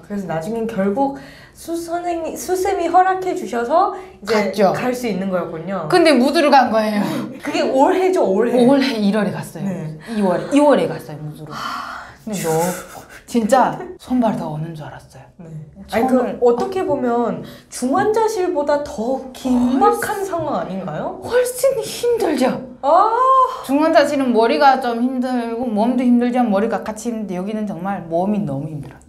그래서 나중엔 결국 수쌤이 허락해 주셔서 이제 갈 수 있는 거였군요. 근데 무두를 간 거예요. 그게 올해죠, 올해. 올해 1월에 갔어요. 네. 2월에 갔어요, 무두로. 근데 너 진짜 손발 더 오는 줄 알았어요. 네. 아니 그 어떻게 보면 중환자실보다 더 긴박한 상황 아닌가요? 훨씬 힘들죠. 아 중환자실은 머리가 좀 힘들고 몸도 힘들지만 머리가 같이 힘든데 여기는 정말 몸이 너무 힘들어요.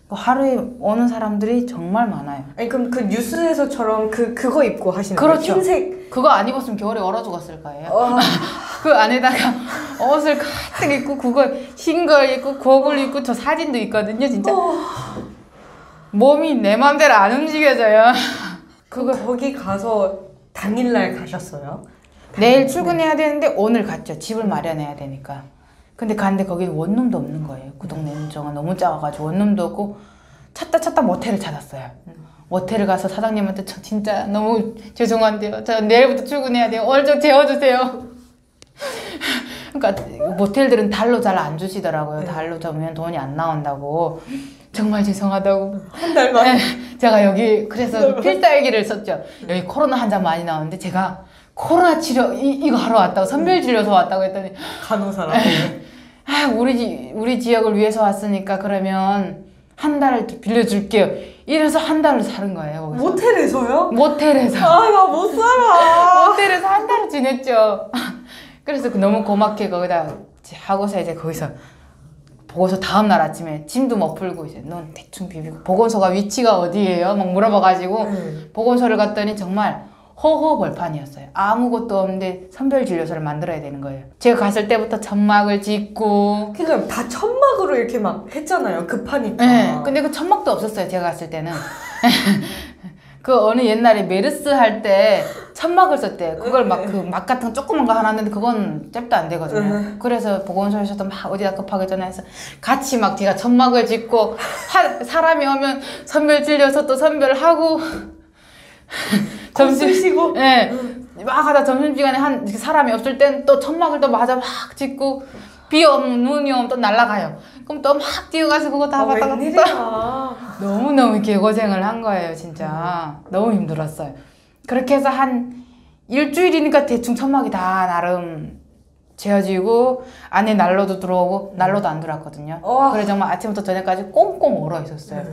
하루에 오는 사람들이 정말 많아요. 아니 그럼 그 뉴스에서처럼 그거 입고 하시는 거예요? 그렇죠. 흰색 그거 안 입었으면 겨울에 얼어 죽었을 거예요. 그 안에다가 옷을 가득 입고 그거 흰 걸 입고 그걸 입고 저 사진도 있거든요. 진짜 몸이 내 맘대로 안 움직여져요. 거기 가서 당일날 가셨어요? 내일 출근해야 되는데 오늘 갔죠. 집을 마련해야 되니까. 근데 갔는데 거기 원룸도 없는 거예요. 그 동네는 너무 작아가지고 원룸도 없고 찾다 모텔을 찾았어요. 모텔을 가서 사장님한테 저 진짜 너무 죄송한데요. 저 내일부터 출근해야 돼요. 오늘 좀 재워주세요. 그러니까 모텔들은 달로 잘 안 주시더라고요. 네. 달로 주면 돈이 안 나온다고. 정말 죄송하다고. 한 달만? 네, 제가 여기 그래서 필살기를 썼죠. 여기 코로나 환자 많이 나오는데 제가 코로나 치료 이거 하러 왔다고 선별진료소 왔다고 했더니 간호사라고. 우리 지역을 위해서 왔으니까 그러면 한 달을 빌려줄게요. 이래서 한 달을 사는 거예요. 거기서. 모텔에서요? 모텔에서. 아, 나 못 살아. 모텔에서 한 달을 지냈죠. 그래서 너무 고맙게 거기다 하고서 이제 거기서 보고서 다음날 아침에 짐도 못 풀고 이제 넌 대충 비비고 보건소가 위치가 어디예요? 막 물어봐가지고 보건소를 갔더니 정말 허허벌판이었어요. 아무것도 없는데 선별진료소를 만들어야 되는 거예요. 제가 갔을 때부터 천막을 짓고 그러니까 다 천막으로 이렇게 막 했잖아요. 급하니까. 네, 근데 그 천막도 없었어요. 제가 갔을 때는. 그 어느 옛날에 메르스 할 때 천막을 썼대. 그걸 막 그 막 같은 거 조그만 거 하나 했는데 그건 잽도 안 되거든요. 그래서 보건소에서도 막 어디다 급하게 전화해서 같이 막 제가 천막을 짓고 사람이 오면 선별진료소 또 선별하고 점심 쉬고. 네. 막 하다 점심시간에 한 사람이 없을 땐 또 천막을 또 마저 막 짓고 비 오면 눈이 오면 또 날아가요. 그럼 또 막 뛰어가서 그거 다 받다가 너무너무 개고생을 한 거예요. 진짜 너무 힘들었어요. 그렇게 해서 한 일주일이니까 대충 천막이 다 나름 재어지고 안에 난로도 들어오고 난로도 안 들어왔거든요. 그래 정말 아침부터 저녁까지 꽁꽁 얼어 있었어요.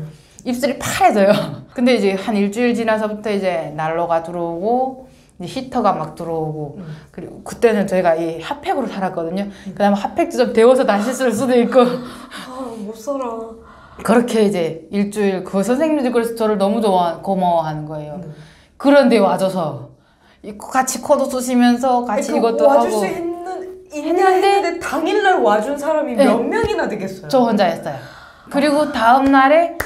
입술이 파래져요. 근데 이제 한 일주일 지나서부터 이제 난로가 들어오고 이제 히터가 막 들어오고 그리고 그때는 저희가 이 핫팩으로 살았거든요. 그 다음에 핫팩도 좀 데워서 다시 쓸 수도 있고 못 살아. 그렇게 이제 일주일 그 선생님들이 그래서 저를 너무 고마워하는 거예요. 그런데 와줘서 같이 코도 쑤시면서 같이 이것도 와줄 하고 수 했는데 당일날 와준 사람이 몇 명이나 되겠어요? 저 혼자 했어요. 그리고 다음날에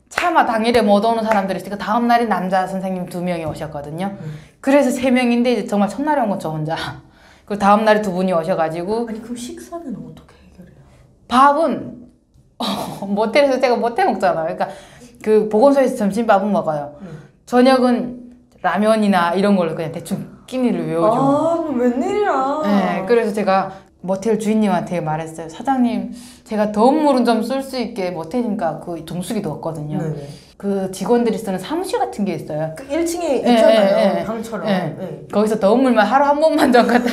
차마 당일에 못 오는 사람들이 있으니까 다음날에 남자 선생님 2명이 오셨거든요. 그래서 3명인데 이제 정말 첫날에 온 건 저 혼자. 그리고 다음날에 2분이 오셔가지고 아니 그럼 식사는 어떻게 해결해요? 밥은 모텔에서 제가 모텔 먹잖아요. 그러니까 그 보건소에서 점심밥은 먹어요. 저녁은 라면이나 이런 걸로 그냥 대충 끼니를 외워주고. 아, 웬일이야. 네, 그래서 제가 모텔 주인님한테 말했어요. 사장님, 제가 더운 물은 좀 쓸 수 있게 모텔이니까 그 정수기도 없거든요. 네네. 그 직원들이 쓰는 사무실 같은 게 있어요. 그 1층에 있잖아요. 방처럼. 네. 거기서 더운 물만 하루 한 번만 좀 갖다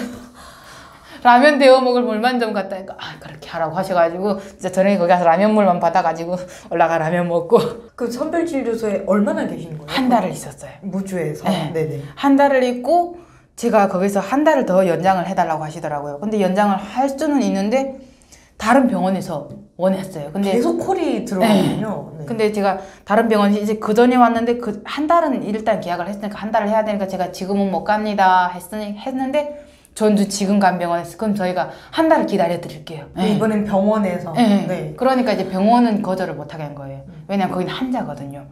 라면 데워 먹을 물만 좀 갖다 니까 그렇게 하라고 하셔가지고 진짜 저녁에 거기 가서 라면물만 받아가지고 올라가 라면 먹고. 그 선별진료소에 얼마나 계신 거예요? 한 달을 있었어요. 무주에서? 네. 네네. 한 달을 있고 제가 거기서 한 달을 더 연장을 해달라고 하시더라고요. 근데 연장을 할 수는 있는데 다른 병원에서 원했어요. 근데 계속 콜이 들어오거든요. 네. 근데 제가 다른 병원이 이제 그 전에 왔는데 그 한 달은 일단 계약을 했으니까 한 달을 해야 되니까 제가 지금은 못 갑니다 했는데 전주 지금 간 병원에서 그럼 저희가 한 달을 기다려 드릴게요. 네. 이번엔 병원에서. 네. 네. 그러니까 이제 병원은 거절을 못 하게 한 거예요. 왜냐면 거기는 환자거든요.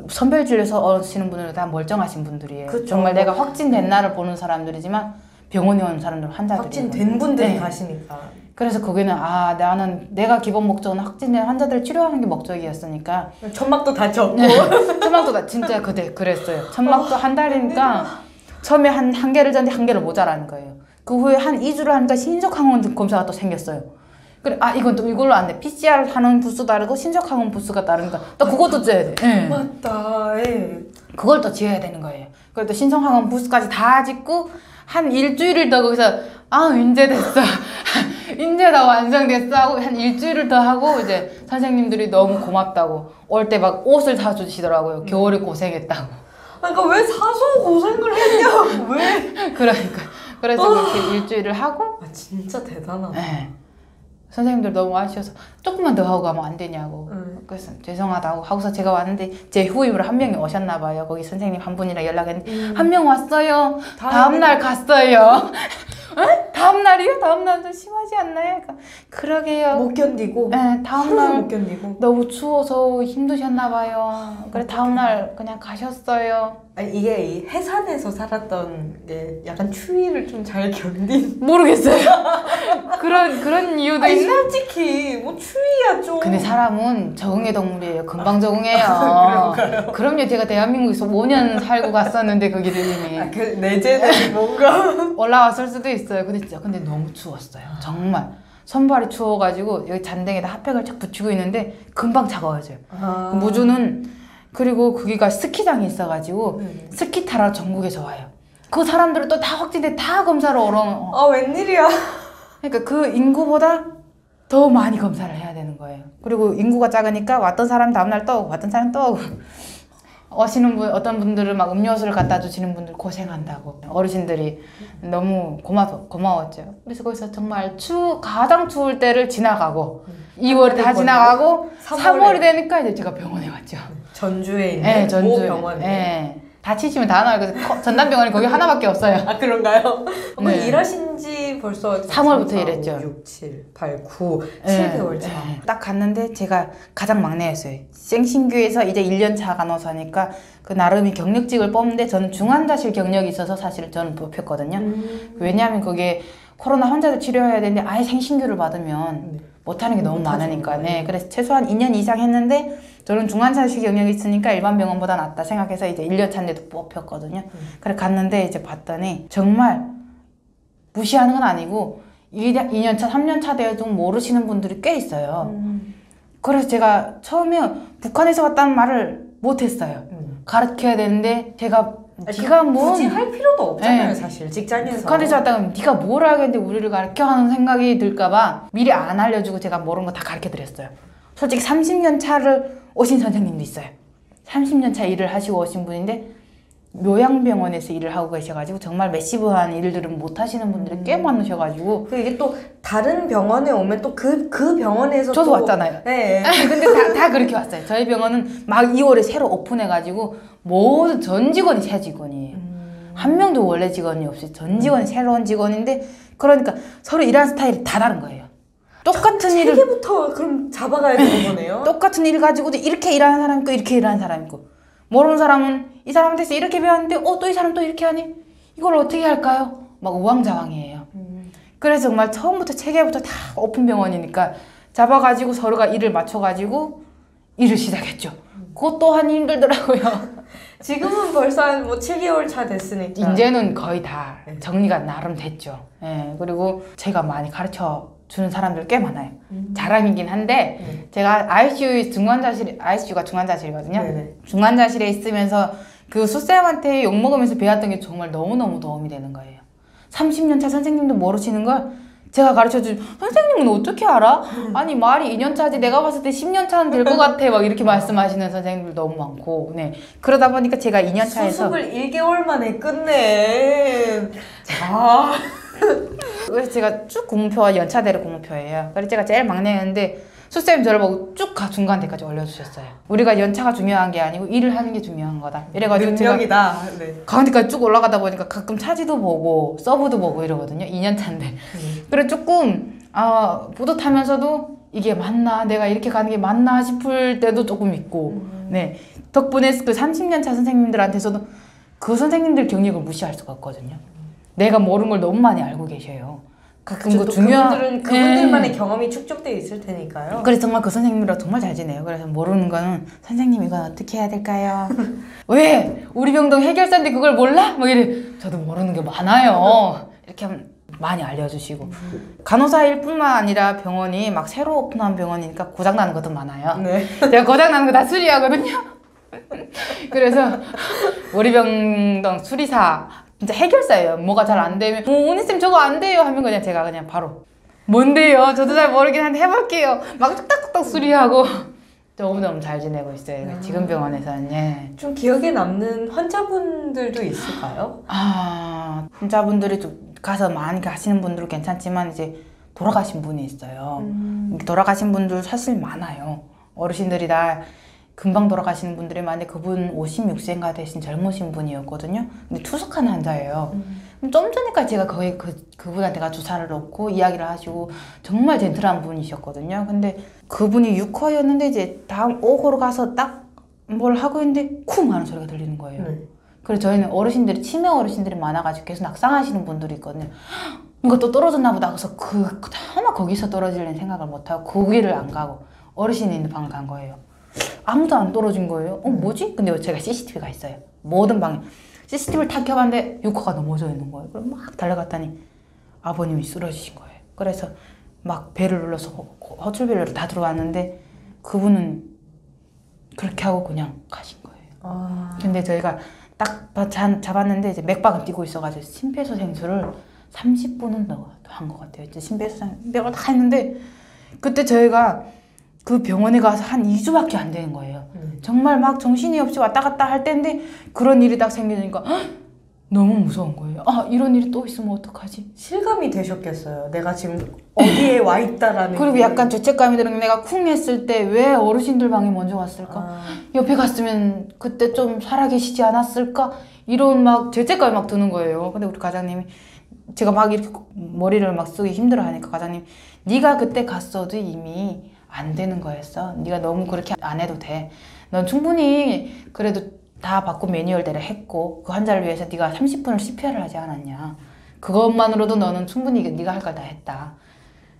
선별진료소 오시는 분들은 다 멀쩡하신 분들이에요. 그쵸. 정말 내가 확진된 날을 보는 사람들이지만 병원에 오는 사람들은 환자들이에요. 확진된 분들이 가시니까. 그래서 거기는 나는 내가 기본 목적은 확진된 환자들을 치료하는 게 목적이었으니까 천막도 다 졌고. 천막도 다 진짜 그랬어요. 천막도 한 달이니까 처음에 한 개를 졌는데 한 개를 모자라는 거예요. 그 후에 한 2주를 하니까 신속항원 검사가 또 생겼어요. 그래, 이건 또 이걸로 안 돼. PCR 하는 부스 다르고 신속항원 부스가 다르니까 또 그것도 쪄야 돼. 네. 맞다. 예. 그걸 또 지어야 되는 거예요. 그래도 신속항원 부스까지 다 짓고 한 일주일을 더 거기서 이제 됐어. 이제 다 완성됐어 하고 한 일주일을 더 하고 이제 선생님들이 너무 고맙다고 올 때 막 옷을 사주시더라고요. 겨울에 고생했다고. 그러니까 왜 사서 고생을 했냐? 왜? 그러니까 그래서 그렇게 일주일을 하고 진짜 대단하다. 네. 선생님들 너무 아쉬워서 조금만 더 하고 가면 안 되냐고. 그래서 죄송하다고 하고서 제가 왔는데 제 후임으로 한 명이 오셨나 봐요. 거기 선생님 한 분이랑 연락했는데 한 명 왔어요. 다음날 갔어요. 다음 날이요? 다음 날도 심하지 않나요? 그러게요. 못 견디고. 네, 다음 날 못 견디고. 너무 추워서 힘드셨나 봐요. 그래 다음 날 그냥 가셨어요. 아니 이게 이 해산에서 살았던 게 약간 추위를 좀 잘 견딘. 모르겠어요. 그런 이유도 아니 있나? 솔직히 뭐 추위야 좀. 근데 사람은 적응의 동물이에요. 금방 적응해요. 그럼요. 제가 대한민국에서 5년 살고 갔었는데 그 길을 이미 그 내재는 뭔가 올라왔을 수도 있어요. 근데 너무 추웠어요. 정말 손발이 추워가지고 여기 잔등에다 핫팩을 쫙 붙이고 있는데 금방 차가워져요. 무주는 그리고 거기가 스키장이 있어가지고 스키 타러 전국에서 와요. 그 사람들은 또 다 확진돼 다 검사를 웬일이야. 그러니까 그 인구보다 더 많이 검사를 해야 되는 거예요. 그리고 인구가 작으니까 왔던 사람 다음날 또 오고 왔던 사람 또 오고 오시는 분 어떤 분들은 막 음료수를 갖다 주시는 분들 고생한다고 어르신들이 너무 고마웠죠. 그래서 거기서 정말 가장 추울 때를 지나가고 2월이 다 지나가고 3월이 되니까 이제 제가 병원에 왔죠. 전주에 있는 네, 전주 병원에. 네. 다치시면 다 나와요. 그래서 전담병원이 거기 하나밖에 없어요. 그런가요? 네. 일하신 지 벌써 3월부터 4, 일했죠. 5, 6, 7, 8, 9, 네. 7개월 차. 딱 갔는데 제가 가장 막내였어요. 생신규에서 이제 1년 차 간호사니까 그 나름의 경력직을 뽑는데 저는 중환자실 경력이 있어서 사실 저는 뽑혔거든요. 왜냐하면 그게 코로나 환자들 치료해야 되는데 아예 생신규를 받으면 못하는 게 너무 많으니까. 네. 그래서 최소한 2년 이상 했는데 저는 중환자실 경력이 있으니까 일반 병원보다 낫다 생각해서 이제 1년 차인데도 뽑혔거든요. 그래 갔는데 이제 봤더니 정말 무시하는 건 아니고 2년 차, 3년 차 되어도 모르시는 분들이 꽤 있어요. 그래서 제가 처음에 북한에서 왔다는 말을 못했어요. 가르쳐야 되는데 제가 네가 뭐 굳이 할 필요도 없잖아요. 네. 사실 직장에서. 북한에서 왔다면 네가 뭘 알겠는데 우리를 가르쳐 하는 생각이 들까봐 미리 안 알려주고 제가 모르는 거 다 가르쳐 드렸어요. 솔직히 30년 차를 오신 선생님도 있어요. 30년 차 일을 하시고 오신 분인데 요양병원에서 일을 하고 계셔가지고 정말 매시브한 일들은 못 하시는 분들이 꽤 많으셔가지고 이게 또 다른 병원에 오면 또 그 병원에서 저도 또 왔잖아요. 네. 근데 다 그렇게 왔어요. 저희 병원은 막 2월에 새로 오픈해가지고 모든 전 직원이 새 직원이에요. 한 명도 원래 직원이 없이 전 직원이 새로운 직원인데 그러니까 서로 일하는 스타일이 다 다른 거예요. 똑같은 일을 체계부터 그럼 잡아가야 되는 거네요. 똑같은 일 가지고도 이렇게 일하는 사람 있고 이렇게 일하는 사람 있고 모르는 사람은 이 사람한테서 이렇게 배웠는데 또 이 사람 또 이렇게 하니? 이걸 어떻게 할까요? 막 우왕좌왕이에요. 그래서 정말 처음부터 체계부터 다 오픈 병원이니까 잡아가지고 서로가 일을 맞춰가지고 일을 시작했죠. 그것 또한 힘들더라고요. 지금은 벌써 한 뭐 7개월 차 됐으니까 이제는 거의 다 정리가 나름 됐죠. 예, 그리고 제가 많이 가르쳐 주는 사람들 꽤 많아요. 자랑이긴 한데 제가 ICU가 중환자실이거든요. 네네. 중환자실에 있으면서 그 수쌤한테 욕먹으면서 배웠던 게 정말 너무너무 도움이 되는 거예요. 30년 차 선생님도 모르시는 걸 제가 가르쳐준 선생님은 어떻게 알아? 아니 말이 2년 차지 내가 봤을 때 10년 차는 될 것 같아 막 이렇게 말씀하시는 선생님들 너무 많고 네 그러다 보니까 제가 2년 차에서 수습을 1개월 만에 끝내. 그래서 제가 쭉 공무표와 연차대로 공무표예요. 그래서 제가 제일 막내였는데 수쌤 저를 보고 쭉 중간대까지 올려주셨어요. 우리가 연차가 중요한 게 아니고 일을 하는 게 중요한 거다. 이래가지고 능력이다. 네. 가운데까지 쭉 올라가다 보니까 가끔 차지도 보고 서브도 보고 이러거든요. 2년 차인데. 그래 조금 뿌듯하면서도 이게 맞나? 내가 이렇게 가는 게 맞나 싶을 때도 조금 있고 네 덕분에 그 30년 차 선생님들한테서도 그 선생님들 경력을 무시할 수가 없거든요. 내가 모르는 걸 너무 많이 알고 계셔요. 가끔 그 중요한 그분들만의 경험이 축적되어 있을 테니까요. 그래서 정말 그 선생님이랑 정말 잘 지내요. 그래서 모르는 거는 선생님 이건 어떻게 해야 될까요? 왜? 우리 병동 해결사인데 그걸 몰라? 막 이래. 저도 모르는 게 많아요. 이렇게 하면 많이 알려주시고 간호사일 뿐만 아니라 병원이 막 새로 오픈한 병원이니까 고장나는 것도 많아요. 네. 제가 고장나는 거 다 수리하거든요. 그래서 월이병동 수리사 진짜 해결사예요. 뭐가 잘 안 되면 은희쌤 저거 안 돼요 하면 그냥 제가 그냥 바로 뭔데요? 저도 잘 모르긴 한데 해볼게요. 막 뚝딱뚝딱 수리하고 너무너무 잘 지내고 있어요. 지금 병원에서는. 예. 좀 기억에 남는 환자분들도 있을까요? 환자분들이 좀 가서 많이 가시는 분들은 괜찮지만 이제 돌아가신 분이 있어요. 돌아가신 분들 사실 많아요. 어르신들이 다 금방 돌아가시는 분들이 많은데 그분 56세인가 되신 젊으신 분이었거든요. 근데 투석한 환자예요. 좀 전에까지 제가 거의 그분한테 가 주사를 놓고 이야기를 하시고 정말 젠틀한 분이셨거든요. 근데 그분이 6호였는데 이제 다음 5호로 가서 딱 뭘 하고 있는데 쿵 하는 소리가 들리는 거예요. 그래서 저희는 어르신들이 치매 어르신들이 많아가지고 계속 낙상하시는 분들이 있거든요. 이거 또 떨어졌나 보다. 그래서 아마 거기서 떨어지려는 생각을 못하고 거기를 안 가고 어르신이 있는 방을 간 거예요. 아무도 안 떨어진 거예요. 뭐지? 근데 제가 CCTV가 있어요. 모든 방에. CCTV를 탁 켜봤는데 6호가 넘어져 있는 거예요. 그럼 막 달려갔더니 아버님이 쓰러지신 거예요. 그래서 막 배를 눌러서 허출배를 다 들어왔는데 그분은 그렇게 하고 그냥 가신 거예요. 근데 저희가 딱 잡았는데 이제 맥박은 뛰고 있어가지고 심폐소생술을 30분은 더 한 것 같아요. 이제 심폐소생술을 다 했는데 그때 저희가 그 병원에 가서 한 2주밖에 안 되는 거예요. 정말 막 정신이 없이 왔다 갔다 할 때인데 그런 일이 딱 생기니까 너무 무서운 거예요. 이런 일이 또 있으면 어떡하지? 실감이 되셨겠어요. 내가 지금 어디에 와 있다라는. 그리고 약간 죄책감이 드는 게 내가 쿵 했을 때 왜 어르신들 방에 먼저 왔을까? 옆에 갔으면 그때 좀 살아계시지 않았을까? 이런 막 죄책감이 막 드는 거예요. 근데 우리 과장님이 제가 막 이렇게 머리를 막 쓰기 힘들어 하니까 과장님 네가 그때 갔어도 이미 안 되는 거였어. 네가 너무 그렇게 안 해도 돼. 넌 충분히 그래도 다 받고 매뉴얼대로 했고 그 환자를 위해서 네가 30분을 CPR을 하지 않았냐. 그것만으로도 너는 충분히 네가 할 걸 다 했다.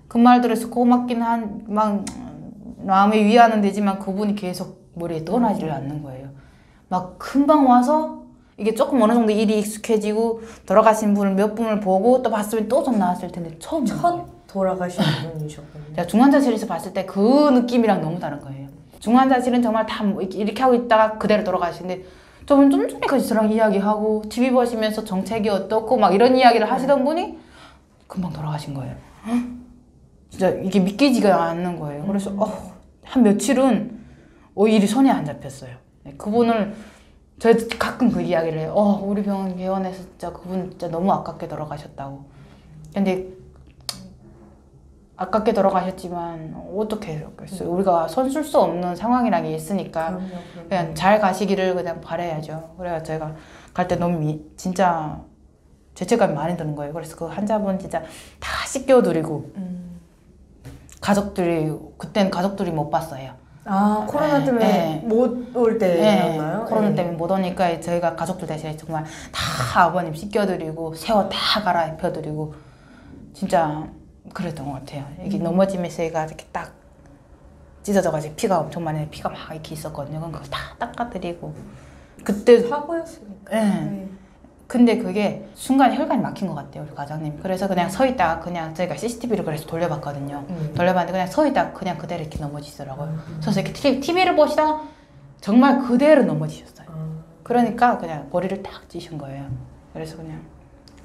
그 말 들어서 고맙긴 막 마음에 위안은 되지만 그분이 계속 머리에 떠나지를 않는 거예요. 막 금방 와서 이게 조금 어느 정도 일이 익숙해지고 돌아가신 분을 몇 분을 보고 또 봤으면 또 좀 나았을 텐데 첫 돌아가신 분이셨군요. 제가 중환자실에서 봤을 때 그 느낌이랑 너무 다른 거예요. 중환자실은 정말 다 이렇게 하고 있다가 그대로 돌아가시는데 저는 좀 전에까지 저랑 이야기하고 TV 보시면서 정책이 어떻고 막 이런 이야기를 하시던 분이 금방 돌아가신 거예요. 진짜 이게 믿기지가 않는 거예요. 그래서 한 며칠은 일이 손에 안 잡혔어요. 그분을 저 가끔 그 이야기를 해요. 우리 병원 개원해서 진짜 그분 진짜 너무 아깝게 돌아가셨다고. 근데 아깝게 돌아가셨지만 어떻게 했겠어요. 우리가 손쓸 수 없는 상황이라는 게 있으니까 그럼요. 그냥 잘 가시기를 그냥 바라야죠. 그래서 제가 갈 때 너무 진짜 죄책감이 많이 드는 거예요. 그래서 그 환자분 진짜 다 씻겨드리고 가족들이 그때는 가족들이 못 봤어요. 코로나 때문에 못 올 때였나요? 코로나 때문에 못 오니까 저희가 가족들 대신에 정말 다 아버님 씻겨드리고 새 옷 다 갈아입혀드리고 진짜 그랬던 것 같아요. 이게 넘어지면서 얘가 이렇게 딱 찢어져가지고 피가 엄청 많이 피가 막 이렇게 있었거든요. 그거 다 닦아드리고 그때 사고였으니까. 근데 그게 순간 혈관이 막힌 것 같아요, 우리 과장님. 그래서 그냥 서 있다가 그냥 저희가 CCTV를 그래서 돌려봤거든요. 돌려봤는데 그냥 서 있다가 그냥 그대로 이렇게 넘어지더라고요. 그래서 이렇게 TV를 보시다가 정말 그대로 넘어지셨어요. 그러니까 그냥 머리를 딱 찌신 거예요. 그래서 그냥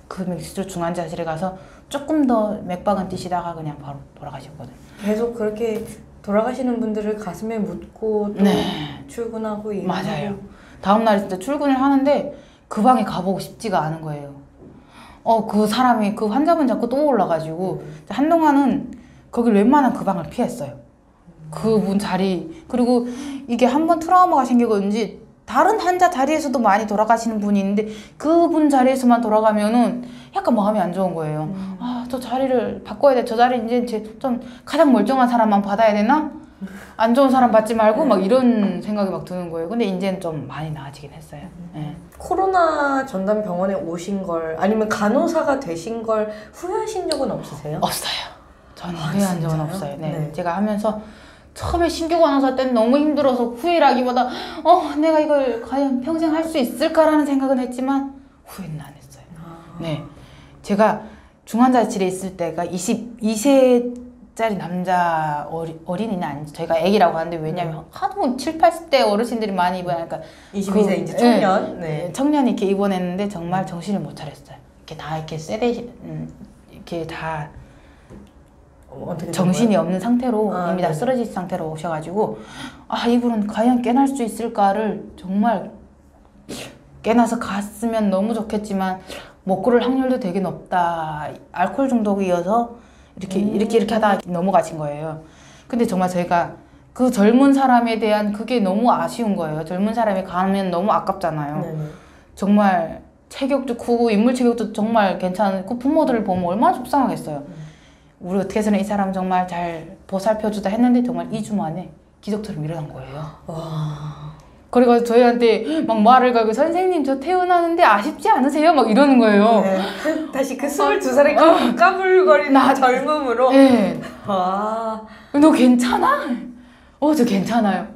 그 밀수 중환자실에 가서 조금 더 맥박은 뛰시다가 그냥 바로 돌아가셨거든요. 계속 그렇게 돌아가시는 분들을 가슴에 묻고 또 출근하고 일하고. 맞아요. 다음날 진짜 출근을 하는데 그 방에 가보고 싶지가 않은 거예요. 그 사람이 그 환자분 자꾸 또 올라가지고 한동안은 거길 웬만한 그 방을 피했어요. 그분 자리. 그리고 이게 한번 트라우마가 생기건지 다른 환자 자리에서도 많이 돌아가시는 분이 있는데 그분 자리에서만 돌아가면은 약간 마음이 안 좋은 거예요. 저 자리를 바꿔야 돼. 저 자리 이제 좀 가장 멀쩡한 사람만 받아야 되나? 안 좋은 사람 받지 말고 막 이런 생각이 막 드는 거예요. 근데 이제는 좀 많이 나아지긴 했어요. 코로나 전담 병원에 오신 걸 아니면 간호사가 되신 걸 후회하신 적은 없으세요? 없어요. 저는 후회한 적은 진짜요? 없어요. 네. 제가 하면서 처음에 신규 간호사 때는 너무 힘들어서 후회라기보다 내가 이걸 과연 평생 할 수 있을까라는 생각은 했지만 후회는 안 했어요. 제가 중환자실에 있을 때가 22세짜리 남자 어린이는 아니죠. 저희가 애기라고 하는데 왜냐면 하도 7, 80대 어르신들이 많이 입원하니까 22세 이제 청년. 네. 청년이 이렇게 입원했는데 정말 정신을 못 차렸어요. 이렇게 다 이렇게 이렇게 다 정신이 없는 상태로 이미 다 쓰러진 상태로 오셔가지고 아 이분은 과연 깨날 수 있을까를 정말 깨나서 갔으면 너무 좋겠지만 못 그럴 확률도 되게 높다. 알코올 중독이어서 이렇게 하다가 넘어가신 거예요. 근데 정말 저희가 그 젊은 사람에 대한 그게 너무 아쉬운 거예요. 젊은 사람이 가면 너무 아깝잖아요. 네네. 정말 체격도 크고 인물 체격도 정말 괜찮은 그 부모들을 보면 얼마나 속상하겠어요. 우리 어떻게 해서는 이 사람 정말 잘 보살펴주다 했는데 정말 2주 만에 기적처럼 일어난 거예요. 와. 그래가지고 저희한테 막 말을 걸고 선생님 저 퇴원하는데 아쉽지 않으세요? 막 이러는 거예요. 네. 다시 그 22살의 까불거리는 젊음으로. 네. 와. 너 괜찮아? 저 괜찮아요.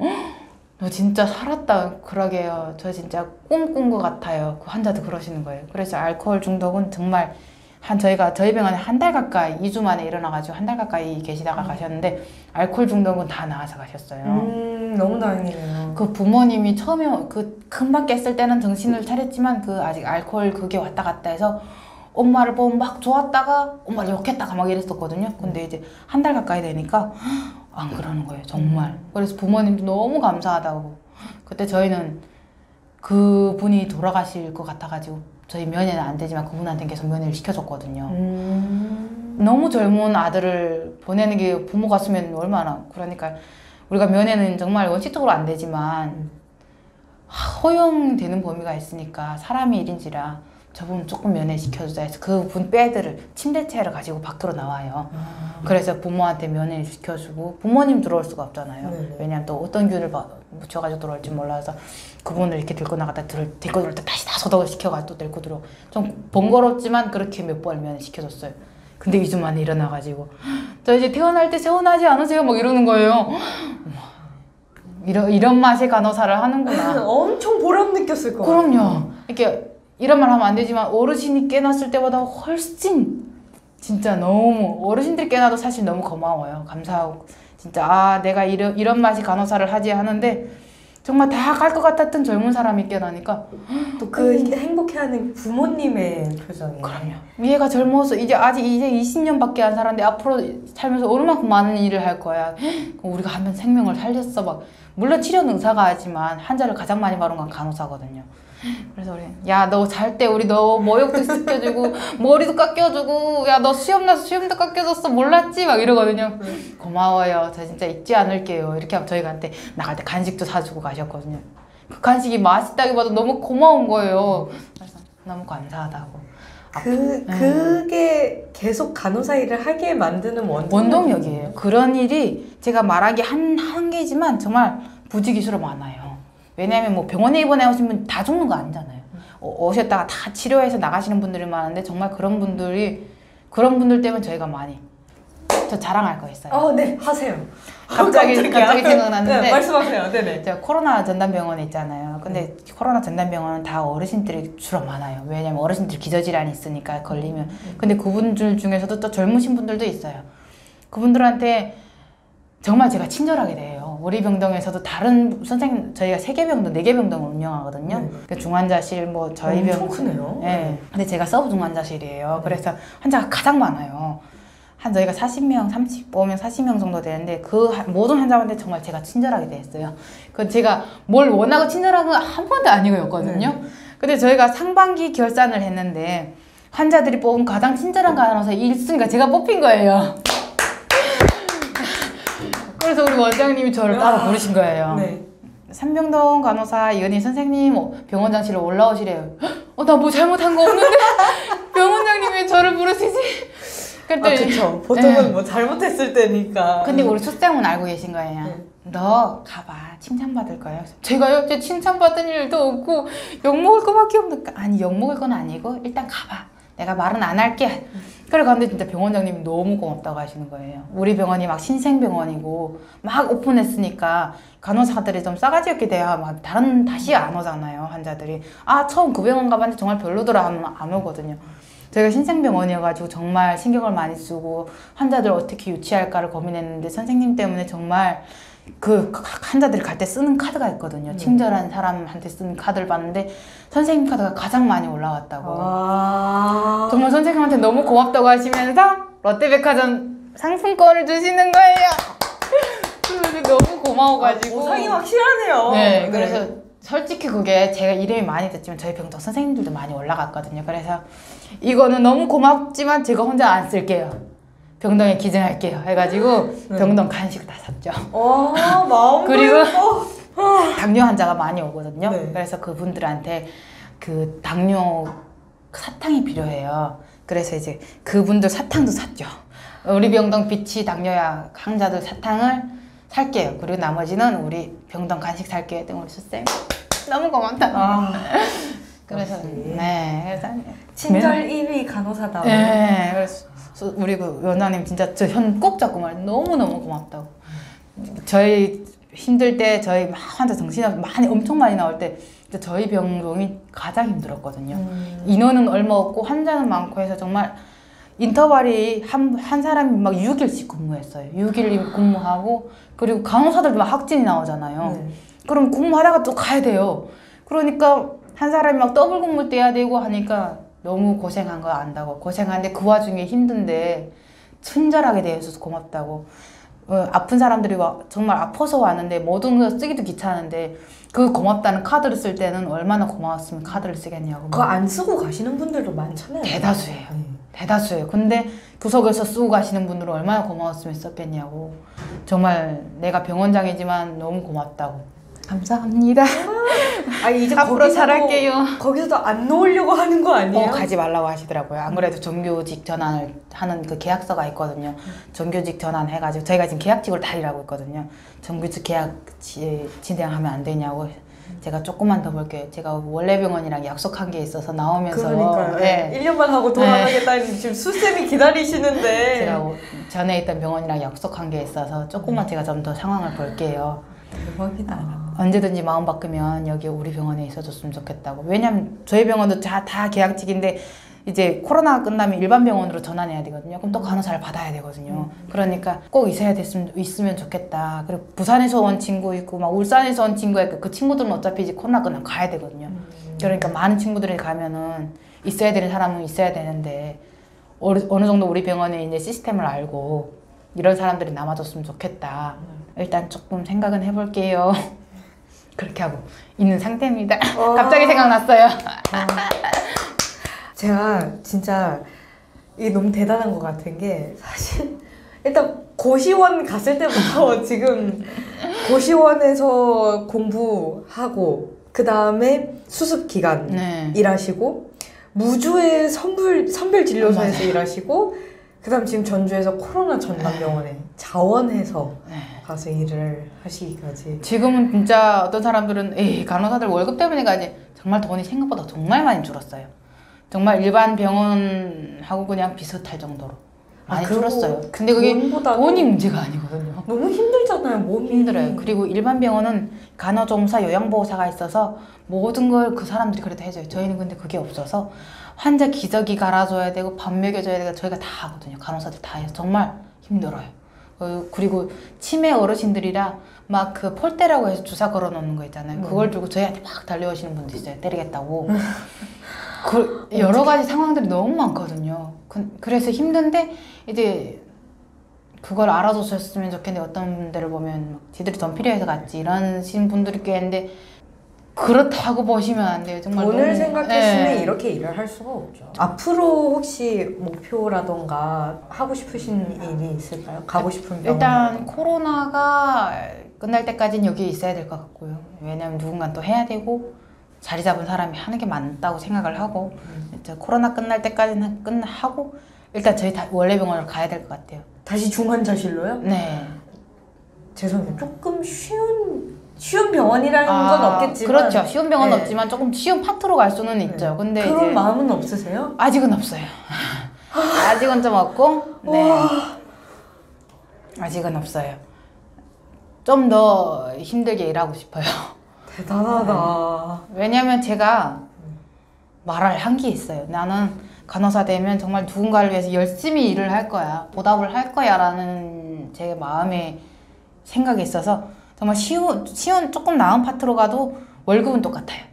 너 진짜 살았다. 그러게요. 저 진짜 꿈꾼 것 같아요. 그 환자도 그러시는 거예요. 그래서 알코올 중독은 정말 저희 병원에 한 달 가까이 2주 만에 일어나가지고 한 달 가까이 계시다가 가셨는데 알코올 중독은 다 나아서 가셨어요. 너무 다행이네요. 그 부모님이 처음에 금방 깼을 때는 정신을 차렸지만 아직 알코올 그게 왔다 갔다 해서 엄마를 보면 막 좋았다가 엄마를 욕했다가 막 이랬었거든요. 근데 이제 한 달 가까이 되니까 안 그러는 거예요. 정말. 그래서 부모님도 너무 감사하다고. 그때 저희는 그분이 돌아가실 것 같아가지고 저희 면회는 안 되지만 그분한테는 계속 면회를 시켜줬거든요. 너무 젊은 아들을 보내는 게 부모 같으면 얼마나. 그러니까 우리가 면회는 정말 원칙적으로 안 되지만 허용되는 범위가 있으니까 사람이 일인지라 저분 조금 면회시켜주자 해서 그분 빼들을 침대채를 가지고 밖으로 나와요. 그래서 부모한테 면회를 시켜주고 부모님 들어올 수가 없잖아요. 네네. 왜냐면 또 어떤 균을 묻혀가지고 들어올지 몰라서 그분을 이렇게 들고 나갔다 데리고 들어올 때 다시 다 소독을 시켜가지고 또 데리고 들어오고 좀 번거롭지만 그렇게 몇 번 면회 시켜줬어요. 근데 2주 만에 일어나가지고 저 이제 퇴원할 때 세원하지 않으세요? 막 이러는 거예요. 이런 맛의 간호사를 하는구나. 엄청 보람 느꼈을 것 같아요. 그럼요. 이렇게 이런 말 하면 안 되지만 어르신이 깨났을 때보다 훨씬 진짜 너무 어르신들이 깨나도 사실 너무 고마워요. 감사하고 진짜 내가 이런 맛이 간호사를 하지 하는데 정말 다 갈 것 같았던 젊은 사람이 깨나니까 또 그 행복해하는 부모님의 표정이. 그럼요. 얘가 젊어서 이제 20년밖에 안 살았는데 앞으로 살면서 얼마큼 많은 일을 할 거야. 우리가 하면 생명을 살렸어. 막 물론 치료는 의사가 하지만 환자를 가장 많이 바른 건 간호사거든요. 그래서 우리 야 너 잘 때 우리 너 모욕도 시켜주고 머리도 깎여주고 야 너 수염 나서 수염도 깎여줬어 몰랐지? 막 이러거든요. 고마워요. 저 진짜 잊지 않을게요. 이렇게 하면 저희한테 나갈 때 간식도 사주고 가셨거든요. 그 간식이 맛있다기보다 너무 고마운 거예요. 그래서 너무 감사하다고. 그게 계속 간호사 일을 하게 만드는 원동력이에요. 그런 일이 제가 말하기 한계지만 정말 부지기수로 많아요. 왜냐하면 뭐 병원에 입원해 오신 분 다 죽는 거 아니잖아요. 오셨다가 다 치료해서 나가시는 분들이 많은데 정말 그런 분들 때문에 저희가 많이 저 자랑할 거 있어요. 네 하세요. 갑자기 생각났는데 네, 말씀하세요. 네네. 제가 코로나 전담병원에 있잖아요. 근데 코로나 전담병원은 다 어르신들이 주로 많아요. 왜냐면 어르신들 기저질환이 있으니까 걸리면. 근데 그분들 중에서도 또 젊으신 분들도 있어요. 그분들한테 정말 제가 친절하게 대해요. 우리 병동에서도 다른 선생님 저희가 3개 병동, 4개 병동을 운영하거든요. 그 중환자실 뭐 저희 병동. 엄청 크네요. 네. 근데 제가 서브 중환자실이에요. 그래서 환자가 가장 많아요. 저희가 40명, 35명, 40명 정도 되는데 그 모든 환자한테 정말 제가 친절하게 대했어요. 제가 뭘 원하고 친절한 건 한 번도 아니고였거든요. 근데 저희가 상반기 결산을 했는데 환자들이 뽑은 가장 친절한 간호사 1순위가 제가 뽑힌 거예요. 그래서 우리 원장님이 저를 따로 부르신 거예요. 네. 삼병동 간호사 이은희 선생님 병원장실로 올라오시래요. 나 뭐 잘못한 거 없는데 병원장님이 왜 저를 부르시지? 그쵸. 보통은 뭐 잘못했을 때니까. 근데 우리 수장은 알고 계신 거예요. 너 가봐. 칭찬받을 거예요. 제가요? 제 칭찬받은 일도 없고 욕먹을 거밖에 없는데 아니 욕먹을 건 아니고 일단 가봐. 내가 말은 안 할게. 그래 갔는데 진짜 병원장님이 너무 고맙다고 하시는 거예요. 우리 병원이 막 신생병원이고 막 오픈했으니까 간호사들이 좀 싸가지 없게 돼야 막 다시 안 오잖아요. 환자들이. 처음 그 병원 가봤는데 정말 별로더라 하면 안 오거든요. 저희가 신생병원이어가지고 정말 신경을 많이 쓰고 환자들 어떻게 유치할까를 고민했는데 선생님 때문에 정말 그 환자들이 갈 때 쓰는 카드가 있거든요. 친절한 사람한테 쓰는 카드를 봤는데 선생님 카드가 가장 많이 올라갔다고. 정말 선생님한테 너무 고맙다고 하시면서 롯데백화점 상품권을 주시는 거예요. 그래서 너무 고마워가지고. 보상이 확실하네요. 네, 그래서 솔직히 그게 제가 이름이 많이 됐지만 저희 병동 선생님들도 많이 올라갔거든요. 그래서 이거는 너무 고맙지만 제가 혼자 안 쓸게요. 병동에 기증할게요 해가지고 병동 간식 다 샀죠. 마음도 그리고 예뻐. 당뇨 환자가 많이 오거든요. 네. 그래서 그분들한테 그 당뇨 사탕이 필요해요. 그래서 이제 그분들 사탕도 샀죠. 우리 병동 비치 당뇨약 환자들 사탕을 살게요. 그리고 나머지는 우리 병동 간식 살게요. 했더니 우리 수쌤 너무 고맙다. 그래서 네, 그래서 친절 1위 간호사다. 네, 그래서 우리 그 원장님 진짜 저 현 꼭 잡고 말 너무너무 고맙다고. 저희 힘들 때 저희 막 환자 정신없이 엄청 많이 나올 때 저희 병동이 가장 힘들었거든요. 인원은 얼마 없고 환자는 많고 해서 정말 인터벌이 한 사람이 막 6일씩 근무했어요. 6일 근무하고 그리고 간호사들도 막 확진이 나오잖아요. 그럼 근무하다가 또 가야 돼요. 그러니까 한 사람이 막 더블 근무 떼야 되고 하니까 너무 고생한 거 안다고. 고생하는데 그 와중에 힘든데 친절하게 대해줘서 고맙다고. 아픈 사람들이 정말 아파서 왔는데 모든 거 쓰기도 귀찮은데 그 고맙다는 카드를 쓸 때는 얼마나 고마웠으면 카드를 쓰겠냐고. 그거 안 쓰고 가시는 분들도 많잖아요. 대다수예요. 대다수예요. 근데 구석에서 쓰고 가시는 분들은 얼마나 고마웠으면 썼겠냐고. 정말 내가 병원장이지만 너무 고맙다고. 감사합니다. 이제 앞으로 잘할게요. 거기서도 안 놓으려고 하는 거 아니에요? 가지 말라고 하시더라고요. 안 그래도 정규직 전환을 하는 그 계약서가 있거든요. 정규직 전환 해가지고 저희가 지금 계약직으로 다 일하고 있거든요. 정규직 계약 진행하면 안 되냐고. 제가 조금만 더 볼게요. 제가 원래 병원이랑 약속한 게 있어서 나오면서. 그러니까요. 네. 1년만 하고 돌아가겠다는 지금 수쌤이 기다리시는데. 제가 전에 있던 병원이랑 약속한 게 있어서 조금만 제가 좀 더 상황을 볼게요. 대박이다. 언제든지 마음 바꾸면 여기 우리 병원에 있어줬으면 좋겠다고. 왜냐면 저희 병원도 다 계약직인데 이제 코로나가 끝나면 일반 병원으로 전환해야 되거든요. 그럼 또 간호사를 받아야 되거든요. 그러니까 꼭 있으면 좋겠다. 그리고 부산에서 온 친구 있고 막 울산에서 온 친구가 있고 그 친구들은 어차피 이제 코로나 끝나면 가야 되거든요. 그러니까 많은 친구들이 가면은 있어야 되는 사람은 있어야 되는데 어느 정도 우리 병원에 이제 시스템을 알고 이런 사람들이 남아줬으면 좋겠다. 일단 조금 생각은 해볼게요. 그렇게 하고 있는 상태입니다. 갑자기 생각났어요. 제가 진짜 이게 너무 대단한 것 같은 게 사실 일단 고시원 갔을 때부터 지금 고시원에서 공부하고 그 다음에 수습 기간 일하시고 무주의 선별진료소에서 일하시고 그 다음 지금 전주에서 코로나 전담병원에 자원해서 가서 일을 하시기까지. 지금은 진짜 어떤 사람들은 간호사들 월급 때문에 가지 정말 돈이 생각보다 정말 많이 줄었어요. 정말 일반 병원하고 그냥 비슷할 정도로 많이 줄었어요. 근데 그게 돈이 문제가 아니거든요. 너무 힘들잖아요. 몸이 힘들어요. 그리고 일반 병원은 간호조무사, 요양보호사가 있어서 모든 걸 그 사람들이 그래도 해줘요. 저희는 근데 그게 없어서 환자 기저귀 갈아줘야 되고 밥 먹여줘야 되고 저희가 다 하거든요. 간호사들 다 해서 정말 힘들어요. 그리고 치매 어르신들이라 막 그 폴대라고 해서 주사 걸어 놓는 거 있잖아요. 그걸 들고 저희한테 막 달려오시는 분도 있어요. 때리겠다고. 여러 가지 상황들이 너무 많거든요. 그래서 힘든데 이제 그걸 알아줬으면 좋겠는데 어떤 분들을 보면 막 지들이 돈 필요해서 갔지 이러신 분들이 꽤 있는데 그렇다고 보시면 안 돼요. 정말 돈을 너무, 생각했으면 이렇게 일을 할 수가 없죠. 앞으로 혹시 목표라던가 하고 싶으신 일이 있을까요? 가고 싶은 병원? 일단 코로나가 끝날 때까지는 여기 있어야 될 것 같고요. 왜냐면 누군가 또 해야 되고 자리 잡은 사람이 하는 게 맞다고 생각을 하고 코로나 끝날 때까지는 끝나고 일단 저희 원래 병원으로 가야 될 것 같아요. 다시 중환자실로요? 네. 죄송해요. 조금 쉬운 병원이라는 건 없겠지만 그렇죠. 쉬운 병원은 없지만 조금 쉬운 파트로 갈 수는 있죠. 근데 그런 이제 마음은 없으세요? 아직은 없어요. 아직은 좀 없고 아직은 없어요. 좀 더 힘들게 일하고 싶어요. 대단하다. 왜냐면 제가 말할 한게 있어요. 나는 간호사 되면 정말 누군가를 위해서 열심히 일을 할 거야. 보답을 할 거야 라는 제 마음에 생각이 있어서 정말 쉬운 조금 나은 파트로 가도 월급은 똑같아요.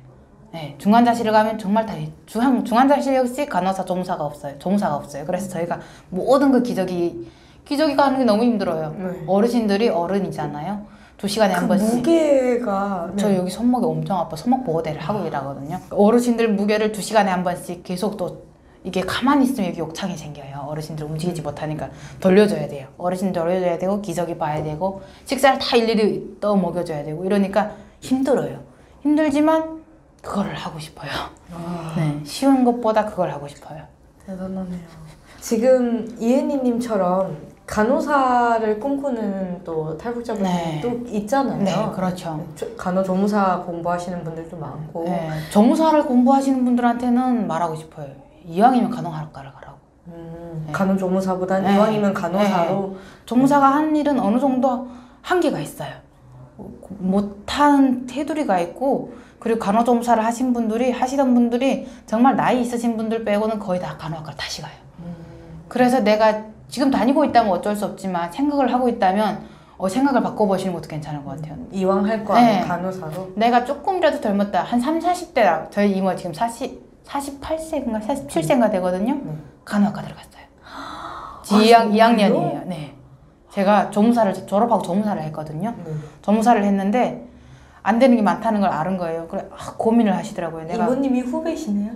네, 중환자실을 가면 정말 다 중환자실 역시 간호사 조무사가 없어요. 그래서 저희가 모든 그 기저귀가 하는 게 너무 힘들어요. 네. 어르신들이 어른이잖아요. 2시간에 한 번씩. 무게가 저 여기 손목이 엄청 아파. 손목 보호대를 하고 일하거든요. 어르신들 무게를 2시간에 한 번씩 계속 또 이게 가만히 있으면 여기 욕창이 생겨요. 어르신들 움직이지 못하니까 돌려줘야 돼요. 어르신 돌려줘야 되고 기저귀 봐야 되고 식사를 다 일일이 떠 먹여줘야 되고 이러니까 힘들어요. 힘들지만 그거를 하고 싶어요. 네, 쉬운 것보다 그걸 하고 싶어요. 대단하네요. 지금 이은희님처럼 간호사를 꿈꾸는 또 탈북자분들도 네. 있잖아요. 네, 그렇죠. 간호조무사 공부하시는 분들도 많고. 네, 조무사를 공부하시는 분들한테는 말하고 싶어요. 이왕이면 간호학과를 가라고. 네. 간호조무사보다는 네. 이왕이면 간호사로. 네. 조무사가 하는 일은 어느 정도 한계가 있어요. 못하는 테두리가 있고, 그리고 간호조무사를 하시던 분들이 정말 나이 있으신 분들 빼고는 거의 다 간호학과를 다시 가요. 그래서 내가 지금 다니고 있다면 어쩔 수 없지만 생각을 하고 있다면 생각을 바꿔보시는 것도 괜찮을 것 같아요. 이왕 할 거 아니면 네. 간호사로. 내가 조금이라도 젊었다. 한 30, 40대라. 저희 이모 지금 48세인가 47세인가 되거든요. 간호학과 들어갔어요. 2학년이에요. 네. 제가 졸업하고 조무사를 했거든요. 조무사를 했는데 안 되는 게 많다는 걸 아는 거예요. 그래 고민을 하시더라고요. 내가 이모님이 후배시네요.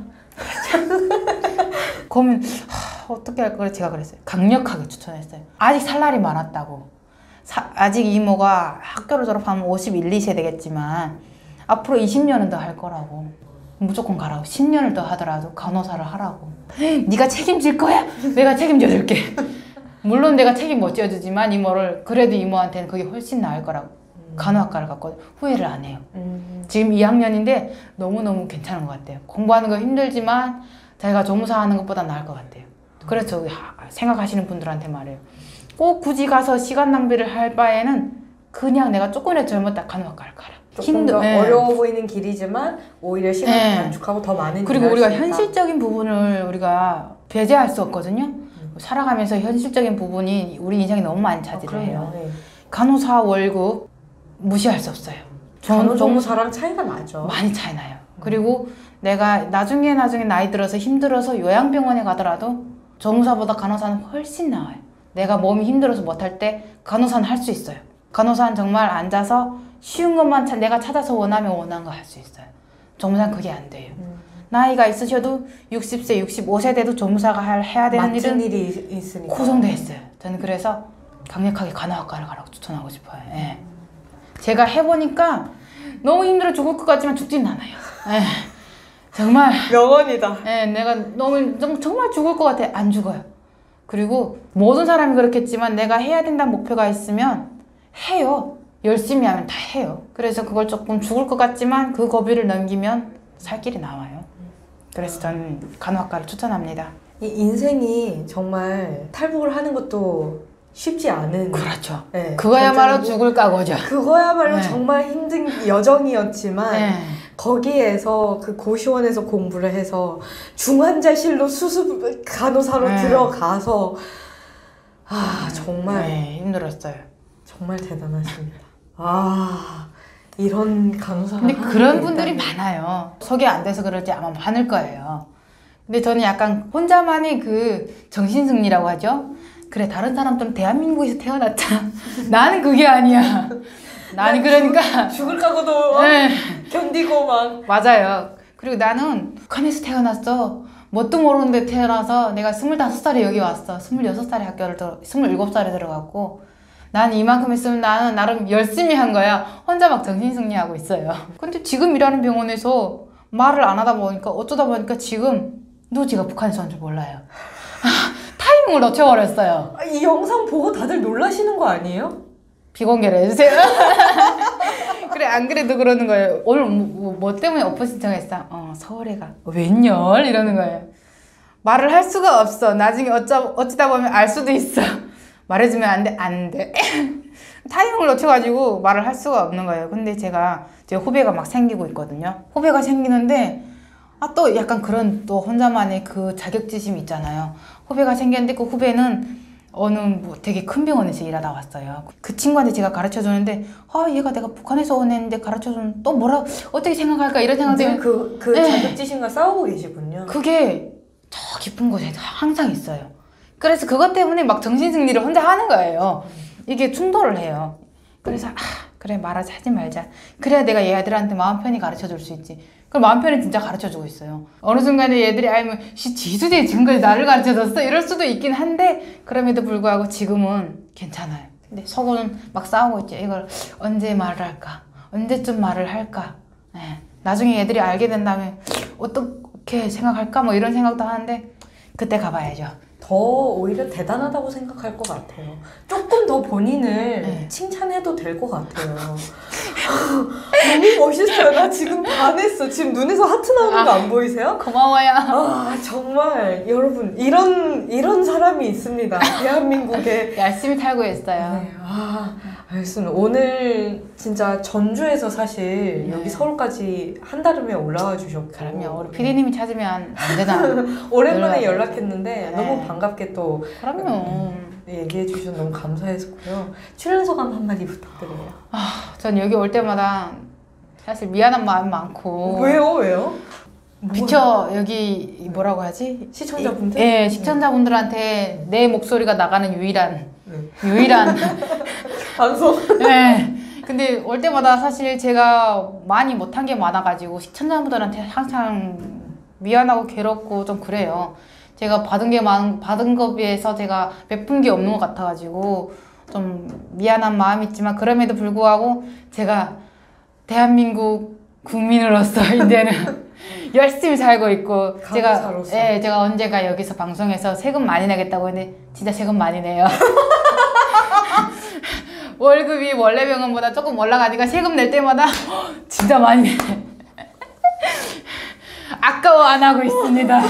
고민 어떻게 할 거를 제가 그랬어요. 강력하게 추천했어요. 아직 살 날이 많았다고. 아직 이모가 학교를 졸업하면 51, 2세 되겠지만 앞으로 20년은 더 할 거라고. 무조건 가라고. 10년을 더 하더라도 간호사를 하라고. 네가 책임질 거야? 내가 책임져줄게. 물론 내가 책임 못 져주지만 이모를 그래도 이모한테는 그게 훨씬 나을 거라고. 간호학과를 갔거든요. 후회를 안 해요. 지금 2학년인데 너무너무 괜찮은 것 같아요. 공부하는 거 힘들지만 자기가 조무사 하는 것보다 나을 것 같아요. 그래서 생각하시는 분들한테 말해요. 꼭 굳이 가서 시간 낭비를 할 바에는 그냥 내가 조금이라도 젊었다 간호학과를 가라. 조금 더 어려워 보이는 길이지만 오히려 시간을 단축하고 더 많은 그리고 우리가 현실적인 부분을 우리가 배제할 수 없거든요. 살아가면서 현실적인 부분이 우리 인생에 너무 많이 차지를 해요. 네. 간호사 월급 무시할 수 없어요. 간호조무사랑 차이가 나죠. 많이 차이 나요. 그리고 내가 나중에 나이 들어서 힘들어서 요양병원에 가더라도 조무사보다 간호사는 훨씬 나아요. 내가 몸이 힘들어서 못할 때 간호사는 할 수 있어요. 간호사는 정말 앉아서 쉬운 것만 내가 찾아서 원하면 원한 거 할 수 있어요. 조무사는 그게 안 돼요. 나이가 있으셔도 60세, 65세 돼도 조무사가 해야 되는 일은 일이 있으니까 고정돼 있어요. 저는 그래서 강력하게 간호학과를 가라고 추천하고 싶어요. 예. 제가 해보니까 너무 힘들어 죽을 것 같지만 죽진 않아요. 예. 정말 명언이다. 예, 내가 정말 죽을 것 같아. 안 죽어요. 그리고 모든 사람이 그렇겠지만 내가 해야 된다는 목표가 있으면 해요. 열심히 하면 다 해요. 그래서 그걸 조금 죽을 것 같지만 그 고비를 넘기면 살 길이 나와요. 그래서 저는 간호학과를 추천합니다. 이 인생이 정말 탈북을 하는 것도 쉽지 않은. 그렇죠. 네, 그거야말로 죽을 각오죠. 그거야말로 네. 정말 힘든 여정이었지만 네. 거기에서 그 고시원에서 공부를 해서 중환자실로 수습 간호사로 네. 들어가서 정말 힘들었어요. 정말 대단하십니다. 이런 간호사가 근데 그런 분들이 많아요. 소개 안 돼서 그럴지 아마 많을 거예요. 근데 저는 약간 혼자만의 그 정신승리라고 하죠. 그래, 다른 사람들은 대한민국에서 태어났잖아. 나는 그게 아니야. 나는 그러니까 죽을 각오도 네. 견디고 막. 맞아요. 그리고 나는 북한에서 태어났어. 뭣도 모르는데 태어나서 내가 25살에 여기 왔어. 26살에 학교를 27살에 들어갔고 난 이만큼 했으면 나는 나름 열심히 한 거야. 혼자 막 정신승리하고 있어요. 근데 지금 일하는 병원에서 말을 안 하다 보니까 어쩌다 보니까 지금 누지가 북한에서 온 줄 몰라요. 타이밍을 놓쳐버렸어요. 이 영상 보고 다들 놀라시는 거 아니에요? 비공개를 해주세요. 그래, 안 그래도 그러는 거예요. 오늘 뭐 때문에 오프 신청했어? 서울에 가. 웬열? 이러는 거예요. 말을 할 수가 없어. 나중에 어찌다 보면 알 수도 있어. 말해주면 안 돼? 안 돼. 타이밍을 놓쳐가지고 말을 할 수가 없는 거예요. 근데 제가 후배가 막 생기고 있거든요. 후배가 생기는데 아, 또 약간 그런 또 혼자만의 그 자격지심이 있잖아요. 후배가 생겼는데 그 후배는 어느 뭐 되게 큰 병원에서 일하다 왔어요. 그 친구한테 제가 가르쳐 주는데 아 얘가 내가 북한에서 온 애인데 가르쳐 주면 또 뭐라 어떻게 생각할까 이런 생각 때문에 그 네. 자격지심과 싸우고 계시군요. 그게 저 깊은 곳에 항상 있어요. 그래서 그것 때문에 막 정신승리를 혼자 하는 거예요. 이게 충돌을 해요. 그래서 그래 말하자 하지 말자. 그래야 내가 얘들한테 마음 편히 가르쳐 줄 수 있지. 그럼 마음 편히 진짜 가르쳐 주고 있어요. 어느 순간에 얘들이 알면 지수대 지금까지 나를 가르쳐 줬어 이럴 수도 있긴 한데 그럼에도 불구하고 지금은 괜찮아요. 근데 속은 막 싸우고 있죠. 이걸 언제 말을 할까? 언제쯤 말을 할까? 네. 나중에 애들이 알게 된다면 어떻게 생각할까? 뭐 이런 생각도 하는데 그때 가봐야죠. 더 오히려 대단하다고 생각할 것 같아요. 조금 더 본인을 네. 칭찬해도 될 것 같아요. 너무 멋있어요. 나 지금 반했어. 지금 눈에서 하트 나오는 거 안 보이세요? 고마워요. 아 정말 여러분 이런 사람이 있습니다. 대한민국에. 열심히 살고 있어요. 네, 알겠습니다. 오늘 진짜 전주에서 사실 네. 여기 서울까지 한달음에 올라와 주셨고 그럼요. 우리 PD님이 찾으면 언제나 오랜만에 연락하죠. 연락했는데 네. 너무 반갑게 또 그럼요. 얘기해 주셔서 너무 감사했고요. 출연 소감 한마디 부탁드려요. 전 여기 올 때마다 사실 미안한 마음이 많고 왜요? 미처 여기 뭐라고 하지? 시청자분들? 예, 시청자분들한테 내 목소리가 나가는 유일한 방송. 예. 근데 올 때마다 사실 제가 많이 못한 게 많아가지고 시청자분들한테 항상 미안하고 괴롭고 좀 그래요. 제가 받은 거에 비해서 제가 베푼 게 없는 것 같아가지고 좀 미안한 마음이 있지만 그럼에도 불구하고 제가 대한민국 국민으로서 이제는 열심히 살고 있고 간호사로서. 제가 언젠가 여기서 방송에서 세금 많이 내겠다고 했는데 진짜 세금 많이 내요. 월급이 원래 병원보다 조금 올라가니까 세금 낼 때마다 진짜 많이 내. 아까워 안 하고 있습니다.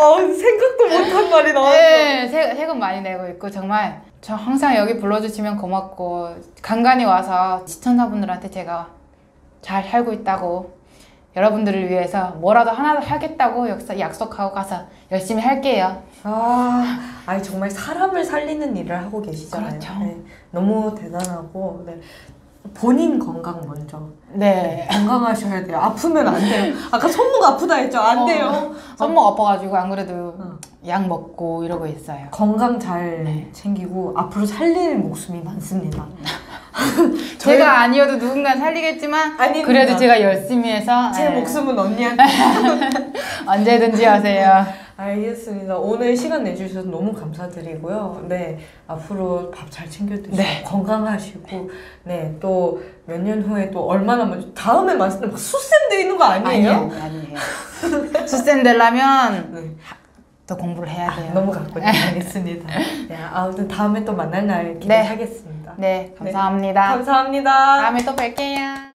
생각도 못한 말이 나왔어. 네, 세금 많이 내고 있고 정말 저 항상 여기 불러주시면 고맙고 간간히 와서 시청자분들한테 제가 잘 살고 있다고 여러분들을 위해서 뭐라도 하나 하겠다고 약속하고 가서 열심히 할게요. 아니 정말 사람을 살리는 일을 하고 계시잖아요. 그렇죠. 네, 너무 대단하고 네. 본인 건강 먼저. 네. 건강하셔야 돼요. 아프면 안 돼요. 아까 손목 아프다 했죠? 안 돼요. 손목 아파가지고 안 그래도 약 먹고 이러고 있어요. 건강 잘 챙기고 앞으로 살릴 목숨이 많습니다. 제가 아니어도 누군가 살리겠지만 아닙니다. 그래도 제가 열심히 해서 제 목숨은 언니한테. 언제든지 하세요. 알겠습니다. 오늘 시간 내주셔서 너무 감사드리고요. 네, 앞으로 밥 잘 챙겨 드시고 네. 건강하시고 네, 또 몇 년 후에 또 얼마나 다음에 말씀 막 수쌤 돼 있는 거 아니에요? 아니에요. 수쌤 되려면 네. 또 공부를 해야 돼요. 너무 갖고 알겠습니다. 네, 아무튼 다음에 또 만날 날 기대하겠습니다. 네, 감사합니다. 감사합니다. 다음에 또 뵐게요.